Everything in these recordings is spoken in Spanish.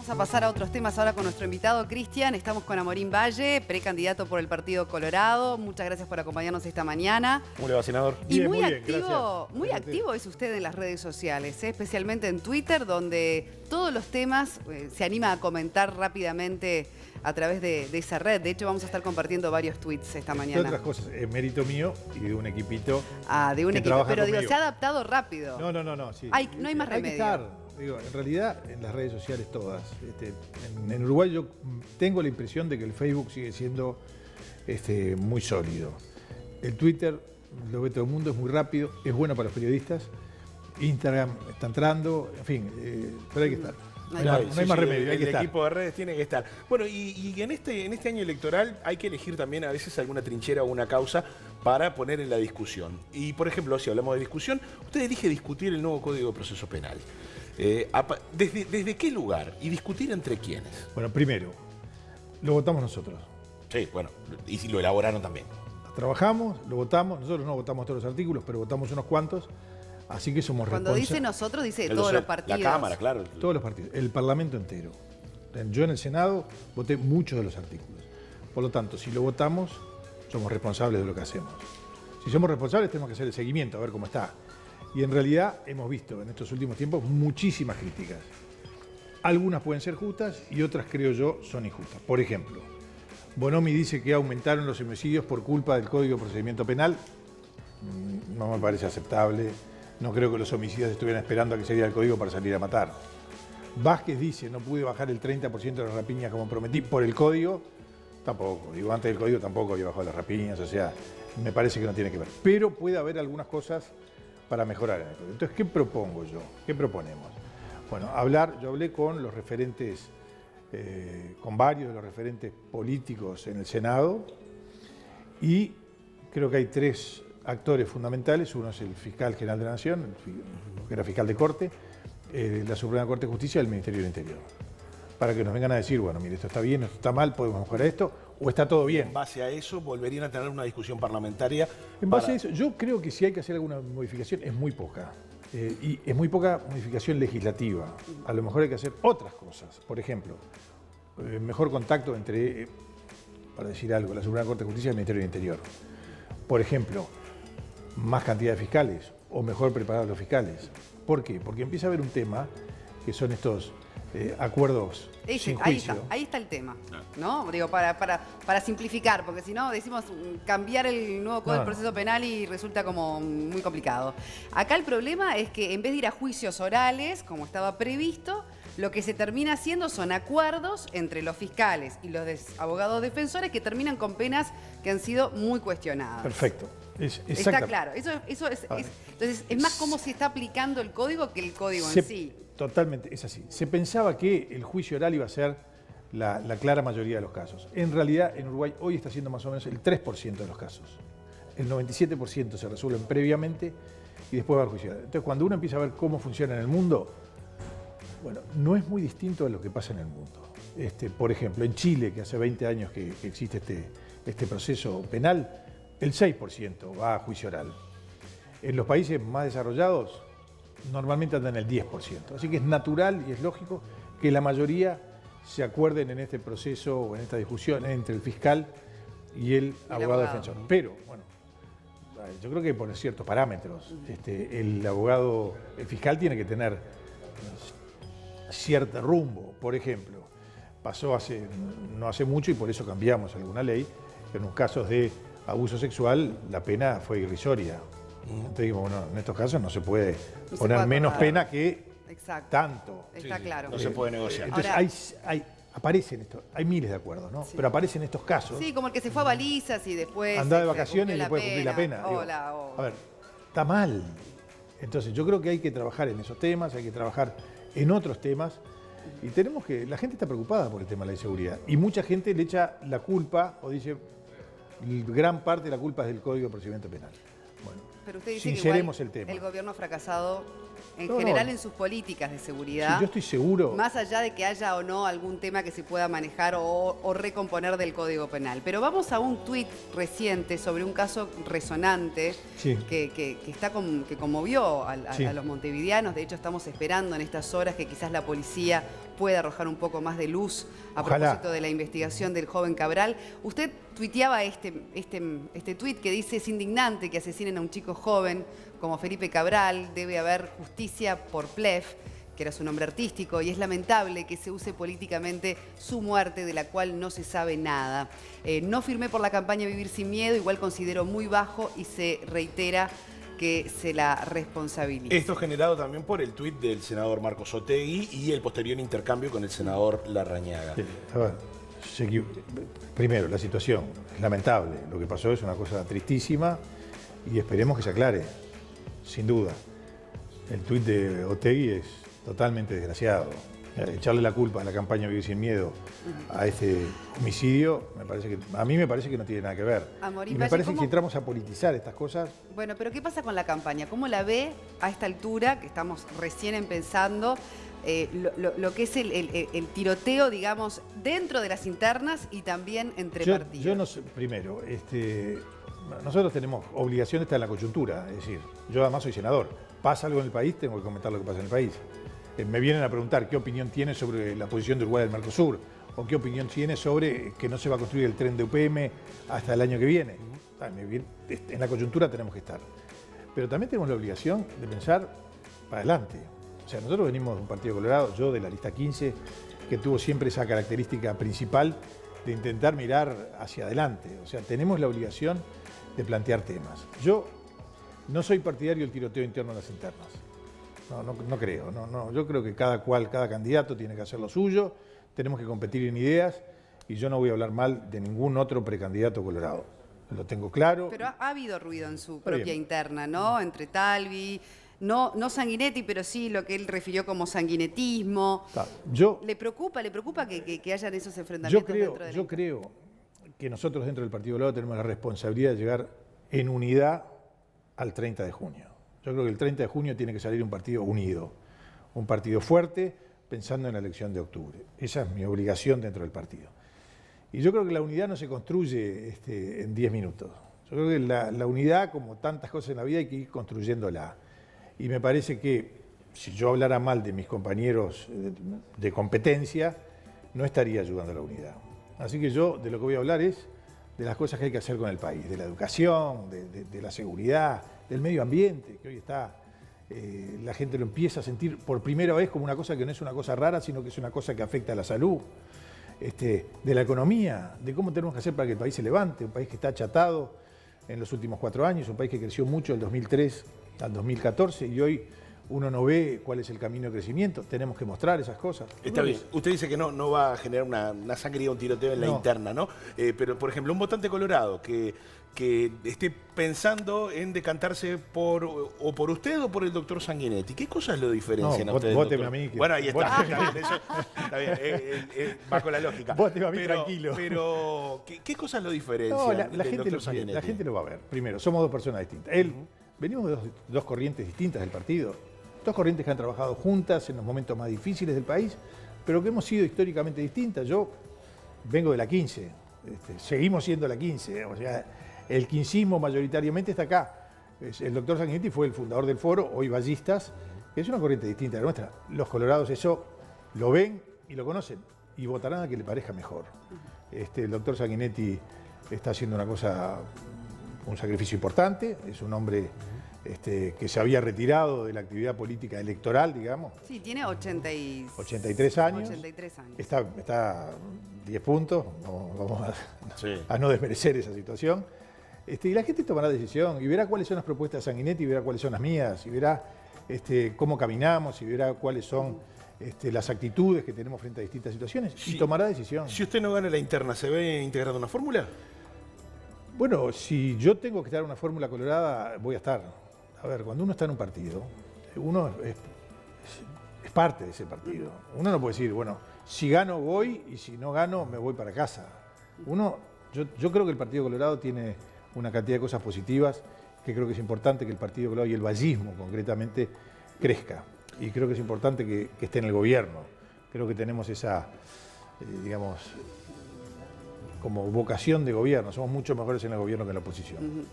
Vamos a pasar a otros temas ahora con nuestro invitado Cristian. Estamos con Amorín Valle, precandidato por el Partido Colorado. Muchas gracias por acompañarnos esta mañana. ¿Cómo le va, senador? Y Bien, muy activo es usted en las redes sociales, especialmente en Twitter, donde todos los temas se anima a comentar rápidamente a través de esa red. De hecho, vamos a estar compartiendo varios tweets esta mañana. Entre otras cosas, es mérito mío y de un equipito. De un equipo, pero digo, conmigo. se ha adaptado rápido. No, sí. No hay más remedio. Hay que estar. Digo, en realidad, en las redes sociales todas. En Uruguay yo tengo la impresión de que el Facebook sigue siendo muy sólido. El Twitter lo ve todo el mundo, es muy rápido, es bueno para los periodistas. Instagram está entrando, en fin, pero hay que estar. No hay más remedio, hay que estar. El equipo de redes tiene que estar. Bueno, y en este año electoral hay que elegir también a veces alguna trinchera o una causa para poner en la discusión. Y, por ejemplo, si hablamos de discusión, usted elige discutir el nuevo Código de Proceso Penal. ¿Desde qué lugar? ¿Y discutir entre quiénes? Bueno, primero, lo votamos nosotros. Sí, bueno, y si lo elaboraron también. Trabajamos, lo votamos, nosotros no votamos todos los artículos, pero votamos unos cuantos, así que somos responsables. Cuando dice nosotros, dice todos los partidos. La Cámara, claro. Todos los partidos, el Parlamento entero. Yo en el Senado voté muchos de los artículos. Por lo tanto, si lo votamos, somos responsables de lo que hacemos. Si somos responsables, tenemos que hacer el seguimiento, a ver cómo está. Y en realidad hemos visto en estos últimos tiempos muchísimas críticas. Algunas pueden ser justas y otras, creo yo, son injustas. Por ejemplo, Bonomi dice que aumentaron los homicidios por culpa del Código de Procedimiento Penal. No me parece aceptable. No creo que los homicidas estuvieran esperando a que saliera el código para salir a matar. Vázquez dice, no pude bajar el 30% de las rapiñas como prometí por el código. Tampoco. Digo, antes del código tampoco había bajado las rapiñas. O sea, me parece que no tiene que ver. Pero puede haber algunas cosas para mejorar en el código. Entonces, ¿qué propongo yo? ¿Qué proponemos? Bueno, yo hablé con los referentes, con varios de los referentes políticos en el Senado y creo que hay tres actores fundamentales. Uno es el fiscal general de la Nación, que era fiscal de corte, la Suprema Corte de Justicia y el Ministerio del Interior. Para que nos vengan a decir, bueno, mire, esto está bien, esto está mal, podemos mejorar esto, o está todo bien. En base a eso, volverían a tener una discusión parlamentaria. En base a eso, yo creo que si hay que hacer alguna modificación, es muy poca. Y es muy poca modificación legislativa. A lo mejor hay que hacer otras cosas. Por ejemplo, mejor contacto entre, para decir algo, la Suprema Corte de Justicia y el Ministerio del Interior. Por ejemplo, más cantidad de fiscales o mejor preparados los fiscales. ¿Por qué? Porque empieza a haber un tema que son estos acuerdos sin juicio. Ahí está el tema, ¿no? Digo, para simplificar, porque si no decimos cambiar el nuevo Código del Proceso Penal y resulta como muy complicado. Acá el problema es que en vez de ir a juicios orales, como estaba previsto, lo que se termina haciendo son acuerdos entre los fiscales y los abogados defensores que terminan con penas que han sido muy cuestionadas. Perfecto. Está claro. Entonces, es más cómo se está aplicando el código que el código en sí. Totalmente, es así. Se pensaba que el juicio oral iba a ser la clara mayoría de los casos. En realidad, en Uruguay hoy está siendo más o menos el 3% de los casos. El 97% se resuelven previamente y después va al juicio oral. Entonces, cuando uno empieza a ver cómo funciona en el mundo, bueno, no es muy distinto a lo que pasa en el mundo. Por ejemplo, en Chile, que hace 20 años que existe este proceso penal, el 6% va a juicio oral. En los países más desarrollados, normalmente andan en el 10%. Así que es natural y es lógico que la mayoría se acuerden en este proceso o en esta discusión entre el fiscal y el abogado defensor. Pero, bueno, yo creo que por ciertos parámetros, el fiscal tiene que tener cierto rumbo. Por ejemplo, pasó no hace mucho y por eso cambiamos alguna ley, que en los casos de abuso sexual la pena fue irrisoria. Entonces dijimos, bueno, en estos casos no se puede poner menos pena que tanto. Está claro. No se puede negociar. Entonces aparecen hay miles de acuerdos, ¿no? Sí. Pero aparecen estos casos. Sí, como el que se fue a balizas y después andaba de vacaciones y después cumplir la pena. A ver, está mal. Entonces yo creo que hay que trabajar en esos temas, hay que trabajar en otros temas. Y la gente está preocupada por el tema de la inseguridad. Y mucha gente le echa la culpa o dice, gran parte de la culpa es del Código de Procedimiento Penal. Bueno, pero usted dice sinceremos que el tema. El gobierno ha fracasado en No, general no. en sus políticas de Sí, seguridad. yo estoy seguro. Más allá de que haya o no algún tema que se pueda manejar o recomponer del Código Penal. Pero vamos a un tuit reciente sobre un caso resonante Sí. que conmovió Sí. a los montevideanos. De hecho, estamos esperando en estas horas que quizás la policía pueda arrojar un poco más de luz a Ojalá. propósito de la investigación del joven Cabral. Usted tuiteaba este tuit que dice: es indignante que asesinen a un chico joven como Felipe Cabral, debe haber justicia por Plef, que era su nombre artístico, y es lamentable que se use políticamente su muerte, de la cual no se sabe nada. No firmé por la campaña Vivir Sin Miedo, igual considero muy bajo y se reitera que se la responsabilice. Esto generado también por el tuit del senador Marcos Otegui y el posterior intercambio con el senador Larrañaga. Sí, a ver, primero, la situación es lamentable. Lo que pasó es una cosa tristísima y esperemos que se aclare, sin duda. El tuit de Otegui es totalmente desgraciado. Echarle la culpa a la campaña Vivir Sin Miedo a este homicidio, a mí me parece que no tiene nada que ver. Amorín Y me Valle, parece ¿cómo? que entramos a politizar estas cosas. Bueno, pero ¿qué pasa con la campaña? ¿Cómo la ve a esta altura, que estamos recién empezando, lo que es el tiroteo, digamos, dentro de las internas y también entre partidos? Yo no sé, primero, nosotros tenemos obligación de estar en la coyuntura, es decir, yo además soy senador. Pasa algo en el país, tengo que comentar lo que pasa en el país. Me vienen a preguntar qué opinión tiene sobre la posición de Uruguay del Mercosur, o qué opinión tiene sobre que no se va a construir el tren de UPM hasta el año que viene. En la coyuntura tenemos que estar. Pero también tenemos la obligación de pensar para adelante. O sea, nosotros venimos de un partido colorado, yo de la lista 15, que tuvo siempre esa característica principal de intentar mirar hacia adelante. O sea, tenemos la obligación de plantear temas. Yo no soy partidario del tiroteo interno en las internas. No creo. Yo creo que cada candidato tiene que hacer lo suyo, tenemos que competir en ideas y yo no voy a hablar mal de ningún otro precandidato colorado. Lo tengo claro. Pero ha habido ruido en su Está propia bien. interna, ¿no? Entre Talvi, no Sanguinetti, pero sí lo que él refirió como sanguinetismo. ¿Le preocupa que hayan esos enfrentamientos dentro de la Yo creo que nosotros dentro del Partido Colorado tenemos la responsabilidad de llegar en unidad al 30 de junio. Yo creo que el 30 de junio tiene que salir un partido unido, un partido fuerte, pensando en la elección de octubre. Esa es mi obligación dentro del partido. Y yo creo que la unidad no se construye en 10 minutos. Yo creo que la unidad, como tantas cosas en la vida, hay que ir construyéndola. Y me parece que si yo hablara mal de mis compañeros de competencia, no estaría ayudando a la unidad. Así que yo de lo que voy a hablar es de las cosas que hay que hacer con el país, de la educación, de la seguridad, del medio ambiente, que hoy está, la gente lo empieza a sentir por primera vez como una cosa que no es una cosa rara, sino que es una cosa que afecta a la salud, de la economía, de cómo tenemos que hacer para que el país se levante, un país que está achatado en los últimos 4 años, un país que creció mucho del 2003 al 2014 y hoy uno no ve cuál es el camino de crecimiento. Tenemos que mostrar esas cosas. Está bien. Usted dice que no va a generar una sangría, un tiroteo en la interna, ¿no? Pero, por ejemplo, un votante colorado que esté pensando en decantarse por usted o por el doctor Sanguinetti, ¿qué cosas lo diferencian a usted? Vóteme a mí. Bueno, ahí está. Está bien, eso está bien, va con la lógica. Vóteme a mí tranquilo. Pero, ¿qué cosas lo diferencian No, del doctor Sanguinetti? la gente lo va a ver. Primero, somos dos personas distintas. Venimos de dos corrientes distintas del partido. Dos corrientes que han trabajado juntas en los momentos más difíciles del país, pero que hemos sido históricamente distintas. Yo vengo de la 15, seguimos siendo la 15, o sea, el quincismo mayoritariamente está acá. El doctor Sanguinetti fue el fundador del foro, hoy Ballistas, que es una corriente distinta a la nuestra. Los colorados eso lo ven y lo conocen y votarán a que le parezca mejor. El doctor Sanguinetti está haciendo un sacrificio importante, es un hombre que se había retirado de la actividad política electoral, digamos. Sí, tiene 83 años. 83 años. Está 10 puntos, vamos a no desmerecer esa situación. Y la gente tomará decisión y verá cuáles son las propuestas de Sanguinetti, y verá cuáles son las mías, y verá cómo caminamos, y verá cuáles son las actitudes que tenemos frente a distintas situaciones, y tomará decisión. Si usted no gana la interna, ¿se ve integrando una fórmula? Bueno, si yo tengo que estar en una fórmula colorada, voy a estar. A ver, cuando uno está en un partido, uno es parte de ese partido. Uno no puede decir, bueno, si gano voy y si no gano me voy para casa. Yo creo que el Partido Colorado tiene una cantidad de cosas positivas que creo que es importante que el Partido Colorado y el vallismo concretamente crezca. Y creo que es importante que esté en el gobierno. Creo que tenemos esa, digamos, como vocación de gobierno. Somos mucho mejores en el gobierno que en la oposición.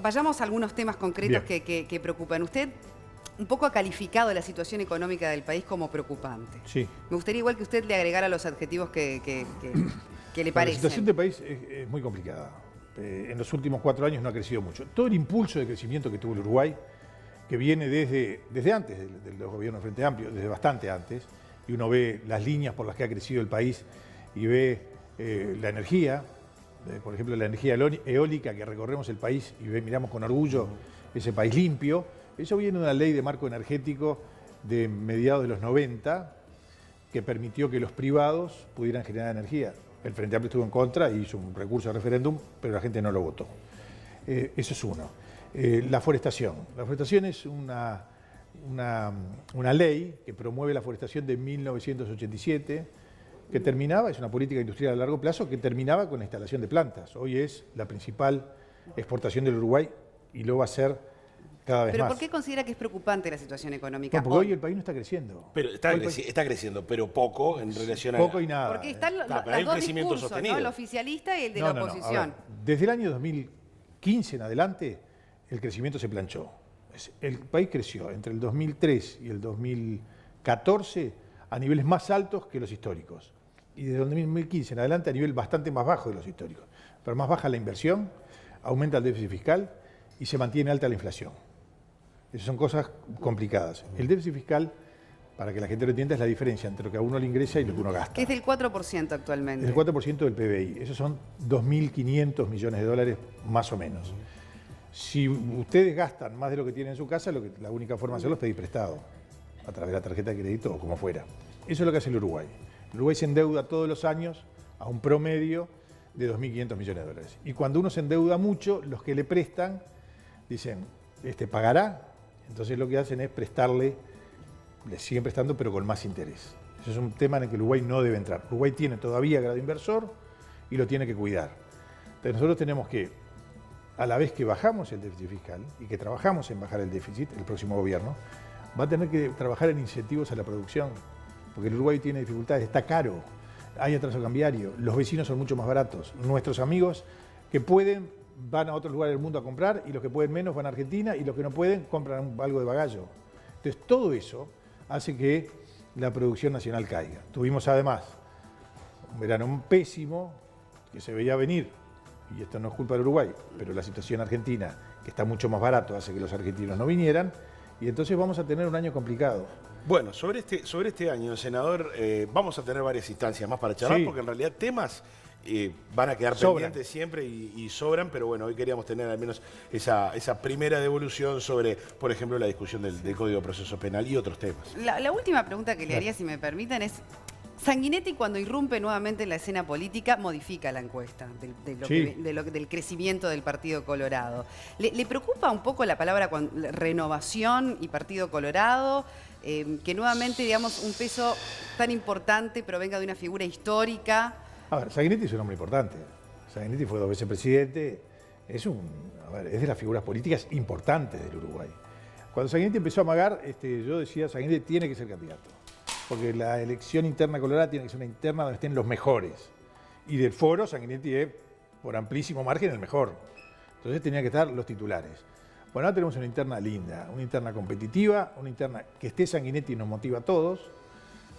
Vayamos a algunos temas concretos que preocupan. Usted un poco ha calificado la situación económica del país como preocupante. Sí. Me gustaría igual que usted le agregara los adjetivos que le parecen. La situación del país es muy complicada. En los últimos 4 años no ha crecido mucho. Todo el impulso de crecimiento que tuvo el Uruguay, que viene desde antes de los gobiernos Frente Amplio, desde bastante antes, y uno ve las líneas por las que ha crecido el país y ve la energía, por ejemplo la energía eólica, que recorremos el país y miramos con orgullo ese país limpio. Eso viene de una ley de marco energético de mediados de los 90 que permitió que los privados pudieran generar energía. El Frente Amplio estuvo en contra y hizo un recurso de referéndum, pero la gente no lo votó. Eso es uno. La forestación. La forestación es una ley que promueve la forestación de 1987, que terminaba, es una política industrial a largo plazo, que terminaba con la instalación de plantas. Hoy es la principal exportación del Uruguay y lo va a ser cada vez más. ¿Pero por qué considera que es preocupante la situación económica? No, porque hoy el país no está creciendo. Pero está creciendo, pero poco en relación a... Poco y nada. Porque están los hay un dos crecimiento discursos, sostenido. ¿no? El oficialista y el de la oposición. A ver, desde el año 2015 en adelante, el crecimiento se planchó. El país creció entre el 2003 y el 2014 a niveles más altos que los históricos. Y desde el 2015 en adelante a nivel bastante más bajo de los históricos. Pero más baja la inversión, aumenta el déficit fiscal y se mantiene alta la inflación. Esas son cosas complicadas. El déficit fiscal, para que la gente lo entienda, es la diferencia entre lo que a uno le ingresa y lo que uno gasta. Que es del 4% actualmente. Es el 4% del PBI. Esos son 2.500 millones de dólares más o menos. Si ustedes gastan más de lo que tienen en su casa, la única forma de hacerlo es pedir prestado, a través de la tarjeta de crédito o como fuera. Eso es lo que hace el Uruguay. El Uruguay se endeuda todos los años a un promedio de 2.500 millones de dólares. Y cuando uno se endeuda mucho, los que le prestan dicen, pagará. Entonces lo que hacen es prestarle, le siguen prestando, pero con más interés. Eso es un tema en el que Uruguay no debe entrar. Uruguay tiene todavía grado inversor y lo tiene que cuidar. Entonces nosotros tenemos que, a la vez que bajamos el déficit fiscal y que trabajamos en bajar el déficit, el próximo gobierno va a tener que trabajar en incentivos a la producción, porque el Uruguay tiene dificultades, está caro, hay atraso cambiario, los vecinos son mucho más baratos, nuestros amigos que pueden van a otros lugares del mundo a comprar y los que pueden menos van a Argentina y los que no pueden compran algo de bagallo. Entonces todo eso hace que la producción nacional caiga. Tuvimos además un verano pésimo que se veía venir, y esto no es culpa del Uruguay, pero la situación argentina, que está mucho más barato, hace que los argentinos no vinieran, y entonces vamos a tener un año complicado. Bueno, sobre este año, senador, vamos a tener varias instancias más para charlar, porque en realidad temas van a quedar pendientes siempre y sobran, pero bueno, hoy queríamos tener al menos esa primera devolución sobre, por ejemplo, la discusión del Código de Proceso Penal y otros temas. La última pregunta que le haría, si me permiten, es: Sanguinetti, cuando irrumpe nuevamente en la escena política, modifica la encuesta del crecimiento del Partido Colorado. ¿Le preocupa un poco la palabra renovación y Partido Colorado? Que nuevamente, digamos, un peso tan importante provenga de una figura histórica. A ver, Sanguinetti es un hombre importante. Sanguinetti fue 2 veces presidente. Es de las figuras políticas importantes del Uruguay. Cuando Sanguinetti empezó a amagar, yo decía, Sanguinetti tiene que ser candidato. Porque la elección interna colorada tiene que ser una interna donde estén los mejores. Y del foro, Sanguinetti es, por amplísimo margen, el mejor. Entonces tenían que estar los titulares. Bueno, ahora tenemos una interna linda, una interna competitiva, una interna que esté Sanguinetti nos motiva a todos.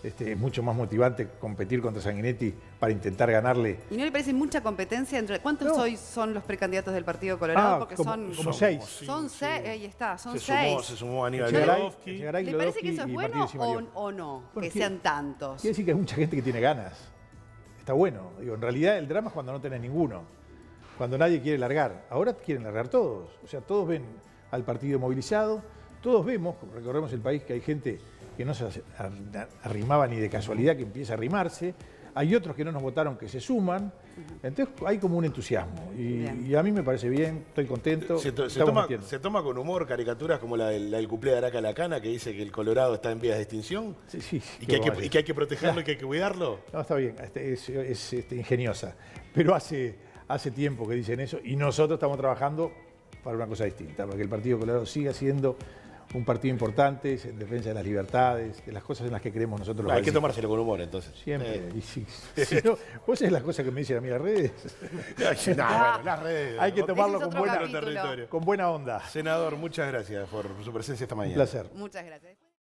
Es mucho más motivante competir contra Sanguinetti para intentar ganarle. ¿Y no le parece mucha competencia entre cuántos hoy son los precandidatos del Partido Colorado? Porque como 6. Son 6, ahí está, son 6. Se sumó Aníbal Lodowski. ¿Le parece que eso es bueno o no? Bueno, que sean tantos. Quiere decir que hay mucha gente que tiene ganas. Está bueno. Digo, en realidad el drama es cuando no tenés ninguno. Cuando nadie quiere largar. Ahora quieren largar todos. O sea, todos ven al partido movilizado. Todos vemos, recorremos el país, que hay gente que no se arrimaba ni de casualidad, que empieza a arrimarse. Hay otros que no nos votaron que se suman. Entonces hay como un entusiasmo. Y a mí me parece bien, estoy contento. Se toma con humor caricaturas como la del cuplé de Araca Lacana, que dice que el Colorado está en vías de extinción. Sí, y que hay que protegerlo y que hay que cuidarlo. No, está bien, es ingeniosa. Pero hace tiempo que dicen eso y nosotros estamos trabajando para una cosa distinta, para que el Partido Colorado siga siendo un partido importante, es en defensa de las libertades, de las cosas en las que creemos nosotros los Hay que balsistas. tomárselo con humor, entonces. Siempre. Y si no, vos sabés las cosas que me dicen a mí en las redes. Bueno, las redes. Hay que otro- tomarlo Ese es con otro buena, capítulo. con buena onda. Senador, muchas gracias por su presencia esta Un mañana. placer. Muchas gracias.